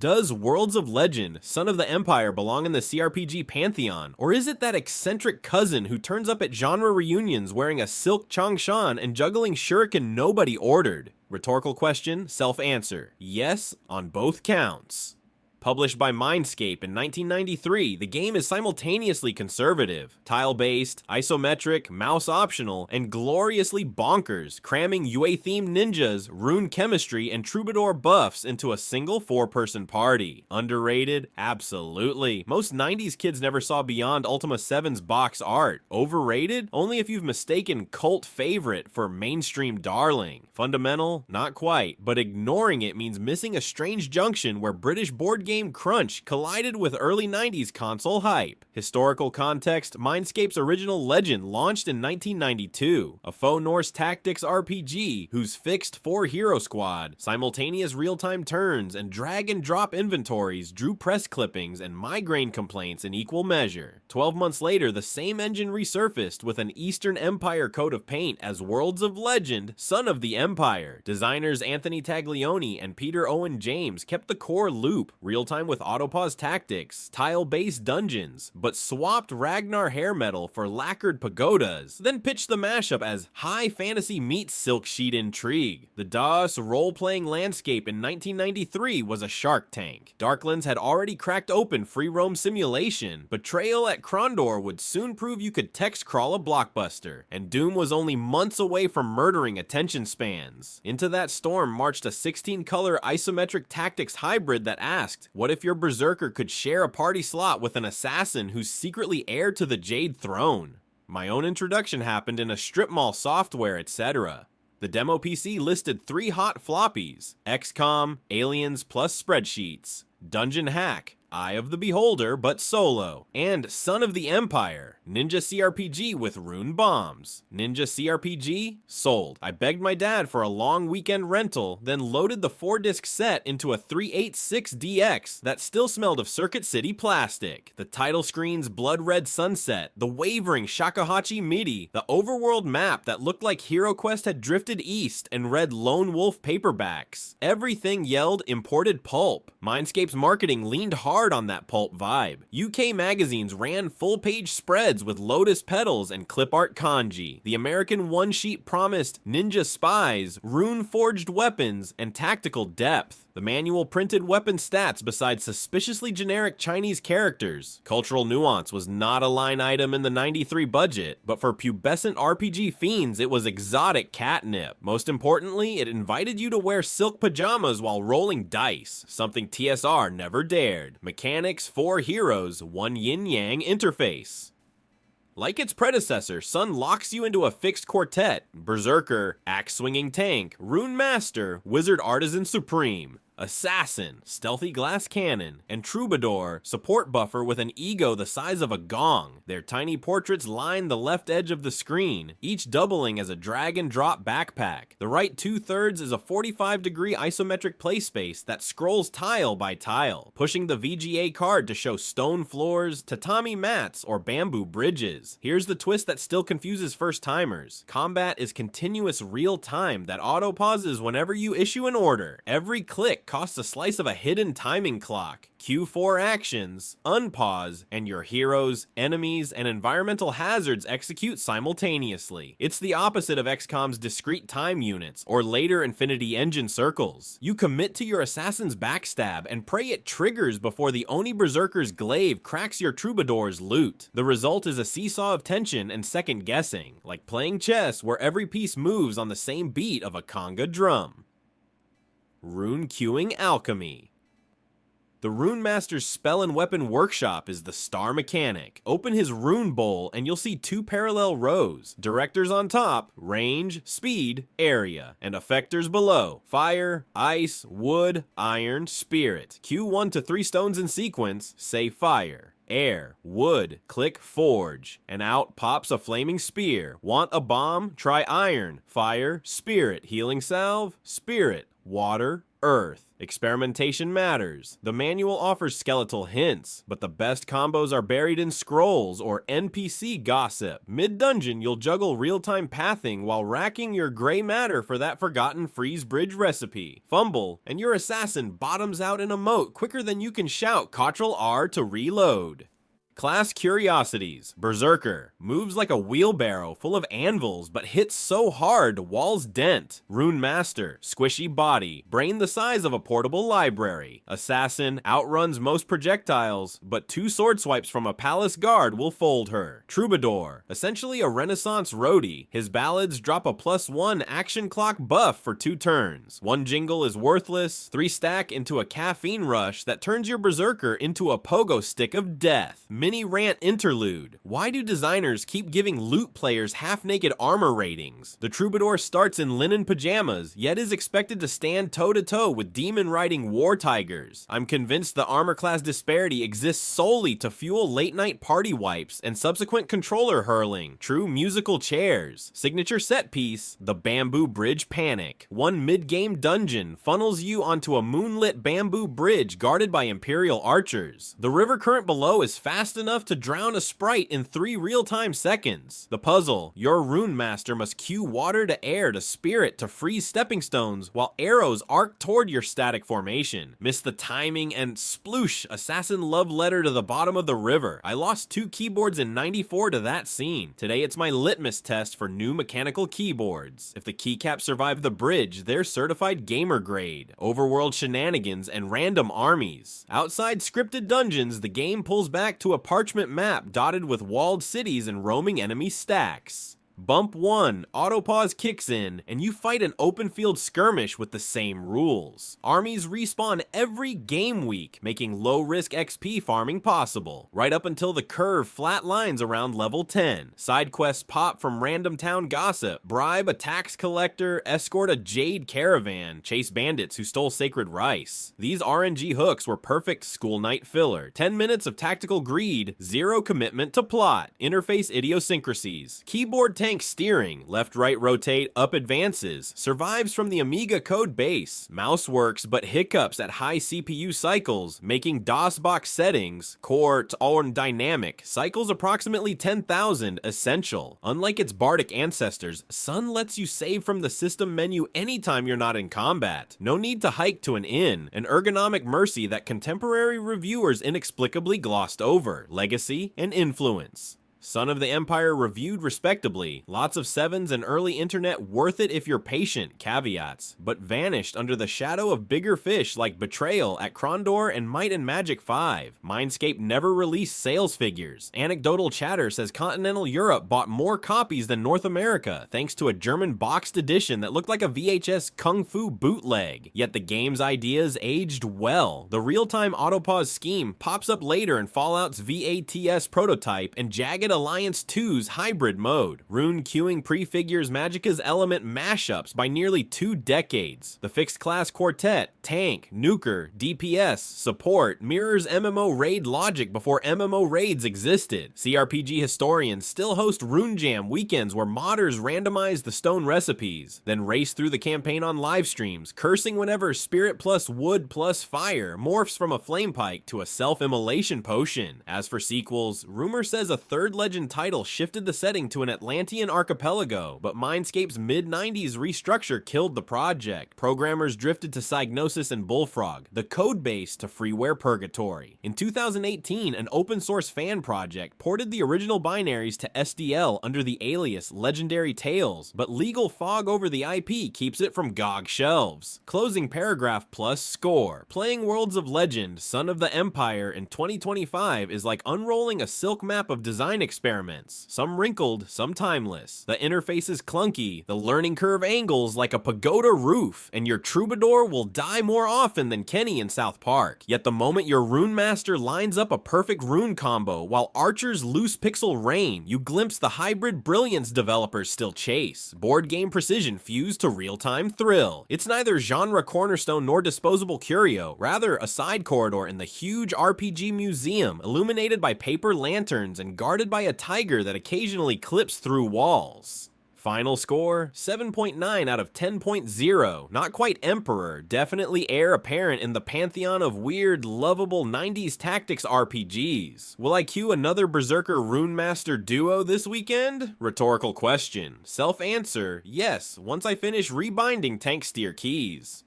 Does Worlds of Legend, Son of the Empire belong in the CRPG pantheon, or is it that eccentric cousin who turns up at genre reunions wearing a silk changshan and juggling shuriken nobody ordered? Rhetorical question, self-answer. Yes, on both counts. Published by Mindscape in 1993, the game is simultaneously conservative, tile-based, isometric, mouse-optional, and gloriously bonkers, cramming UA-themed ninjas, rune chemistry, and Troubadour buffs into a single 4-person party. Underrated? Absolutely. Most 90s kids never saw beyond Ultima 7's box art. Overrated? Only if you've mistaken cult favorite for mainstream darling. Fundamental? Not quite, but ignoring it means missing a strange junction where British board game crunch collided with early 90s console hype. Historical context, Mindscape's original Legend launched in 1992, a faux Norse tactics RPG whose fixed 4-hero squad, simultaneous real-time turns, and drag-and-drop inventories drew press clippings and migraine complaints in equal measure. 12 months later, the same engine resurfaced with an Eastern Empire coat of paint as Worlds of Legend, Son of the Empire. Designers Anthony Taglioni and Peter Owen James kept the core loop, real-time with autopause tactics, tile-based dungeons, but swapped Ragnar hair metal for lacquered pagodas, then pitched the mashup as high fantasy meets silk sheet intrigue. The DOS role-playing landscape in 1993 was a Shark Tank. Darklands had already cracked open free roam simulation, Betrayal at Krondor would soon prove you could text crawl a blockbuster, and Doom was only months away from murdering attention spans. Into that storm marched a 16-color isometric tactics hybrid that asked, what if your Berserker could share a party slot with an assassin who's secretly heir to the Jade Throne? My own introduction happened in a strip mall software, etc. The demo PC listed 3 hot floppies: XCOM, Aliens plus spreadsheets, Dungeon Hack, Eye of the Beholder but solo, and Son of the Empire, Ninja CRPG with rune bombs. Ninja CRPG? Sold. I begged my dad for a long weekend rental, then loaded the 4-disc set into a 386DX that still smelled of Circuit City plastic. The title screen's blood red sunset, the wavering Shakuhachi MIDI, the overworld map that looked like Hero Quest had drifted east and read Lone Wolf paperbacks. Everything yelled imported pulp. Mindscape's marketing leaned hard on that pulp vibe. UK magazines ran full-page spreads with lotus petals and clip art kanji. The American one-sheet promised ninja spies, rune-forged weapons, and tactical depth. The manual printed weapon stats besides suspiciously generic Chinese characters. Cultural nuance was not a line item in the 93 budget, but for pubescent RPG fiends, it was exotic catnip. Most importantly, it invited you to wear silk pajamas while rolling dice, something TSR never dared. Mechanics, 4 heroes, 1 yin-yang interface. Like its predecessor, Sun locks you into a fixed quartet: Berserker, axe-swinging tank, Runemaster, wizard artisan supreme, Assassin, stealthy glass cannon, and Troubadour, support buffer with an ego the size of a gong. Their tiny portraits line the left edge of the screen, each doubling as a drag-and-drop backpack. The right 2/3 is a 45-degree isometric playspace that scrolls tile by tile, pushing the VGA card to show stone floors, tatami mats, or bamboo bridges. Here's the twist that still confuses first-timers. Combat is continuous real-time that auto-pauses whenever you issue an order. Every click costs a slice of a hidden timing clock. Q4 actions, unpause, and your heroes, enemies, and environmental hazards execute simultaneously. It's the opposite of XCOM's discrete time units, or later Infinity Engine circles. You commit to your assassin's backstab and pray it triggers before the Oni Berserker's glaive cracks your Troubadour's loot. The result is a seesaw of tension and second guessing, like playing chess where every piece moves on the same beat of a conga drum. Rune queuing alchemy. The Runemaster's spell and weapon workshop is the star mechanic. Open his rune bowl and you'll see 2 parallel rows. Directors on top, range, speed, area, and effectors below, fire, ice, wood, iron, spirit. Cue 1 to 3 stones in sequence, say fire. Air, wood, click forge, and out pops a flaming spear. Want a bomb? Try iron, fire, spirit, healing salve, spirit, water, Earth. Experimentation matters. The manual offers skeletal hints, but the best combos are buried in scrolls or NPC gossip. Mid-dungeon, you'll juggle real-time pathing while racking your gray matter for that forgotten freeze bridge recipe. Fumble, and your assassin bottoms out in a moat quicker than you can shout Ctrl R to reload. Class curiosities. Berserker. Moves like a wheelbarrow full of anvils, but hits so hard walls dent. Runemaster. Squishy body. Brain the size of a portable library. Assassin. Outruns most projectiles, but 2 sword swipes from a palace guard will fold her. Troubadour. Essentially a Renaissance roadie. His ballads drop a +1 action clock buff for 2 turns. 1 jingle is worthless. 3 stack into a caffeine rush that turns your Berserker into a pogo stick of death. Mini rant interlude. Why do designers keep giving loot players half-naked armor ratings? The Troubadour starts in linen pajamas, yet is expected to stand toe-to-toe with demon-riding war tigers. I'm convinced the armor class disparity exists solely to fuel late-night party wipes and subsequent controller hurling. True musical chairs. Signature set piece, the Bamboo Bridge Panic. 1 mid-game dungeon funnels you onto a moonlit bamboo bridge guarded by Imperial archers. The river current below is fast enough to drown a sprite in 3 real-time seconds. The puzzle, your Runemaster must cue water to air to spirit to freeze stepping stones while arrows arc toward your static formation. Miss the timing and sploosh, assassin love letter to the bottom of the river. I lost 2 keyboards in '94 to that scene. Today it's my litmus test for new mechanical keyboards. If the keycaps survive the bridge, they're certified gamer grade. Overworld shenanigans and random armies. Outside scripted dungeons, the game pulls back to a parchment map dotted with walled cities and roaming enemy stacks. Bump 1, autopause kicks in, and you fight an open field skirmish with the same rules. Armies respawn every game week, making low-risk XP farming possible, right up until the curve flat lines around level 10. Side quests pop from random town gossip, bribe a tax collector, escort a jade caravan, chase bandits who stole sacred rice. These RNG hooks were perfect school night filler. 10 minutes of tactical greed, 0 commitment to plot. Interface idiosyncrasies. Keyboard tank steering, left-right rotate, up advances, survives from the Amiga code base. Mouse works but hiccups at high CPU cycles, making DOSBox settings, core to all dynamic, cycles approximately 10,000, essential. Unlike its bardic ancestors, Sun lets you save from the system menu anytime you're not in combat. No need to hike to an inn, an ergonomic mercy that contemporary reviewers inexplicably glossed over. Legacy and influence. Son of the Empire reviewed respectably, lots of 7s and early internet worth it if you're patient, caveats, but vanished under the shadow of bigger fish like Betrayal at Krondor and Might and Magic 5. Mindscape never released sales figures. Anecdotal chatter says continental Europe bought more copies than North America, thanks to a German boxed edition that looked like a VHS Kung Fu bootleg. Yet the game's ideas aged well. The real-time autopause scheme pops up later in Fallout's VATS prototype and Jagged Alliance 2's hybrid mode. Rune queuing prefigures Magicka's element mashups by nearly 2 decades. The fixed class quartet, tank, nuker, DPS, support mirrors MMO raid logic before MMO raids existed. CRPG historians still host Rune-Jam weekends where modders randomize the stone recipes, then race through the campaign on live streams, cursing whenever spirit plus wood plus fire morphs from a flame pike to a self-immolation potion. As for sequels, rumor says a 3rd Legend title shifted the setting to an Atlantean archipelago, but Mindscape's mid-90s restructure killed the project. Programmers drifted to Psygnosis and Bullfrog, the code base to freeware purgatory. In 2018, an open-source fan project ported the original binaries to SDL under the alias Legendary Tales, but legal fog over the IP keeps it from GOG shelves. Closing paragraph plus score. Playing Worlds of Legend, Son of the Empire in 2025 is like unrolling a silk map of design experiments, some wrinkled, some timeless. The interface is clunky, the learning curve angles like a pagoda roof, and your Troubadour will die more often than Kenny in South Park. Yet the moment your Runemaster lines up a perfect rune combo while archers loose pixel rain, you glimpse the hybrid brilliance developers still chase. Board game precision fused to real-time thrill. It's neither genre cornerstone nor disposable curio, rather a side corridor in the huge RPG museum, illuminated by paper lanterns and guarded by a tiger that occasionally clips through walls. Final score, 7.9 out of 10.0. Not quite Emperor, definitely heir apparent in the pantheon of weird, lovable 90s tactics RPGs. Will I queue another Berserker Runemaster duo this weekend? Rhetorical question. Self-answer, yes, once I finish rebinding Tank Steer keys.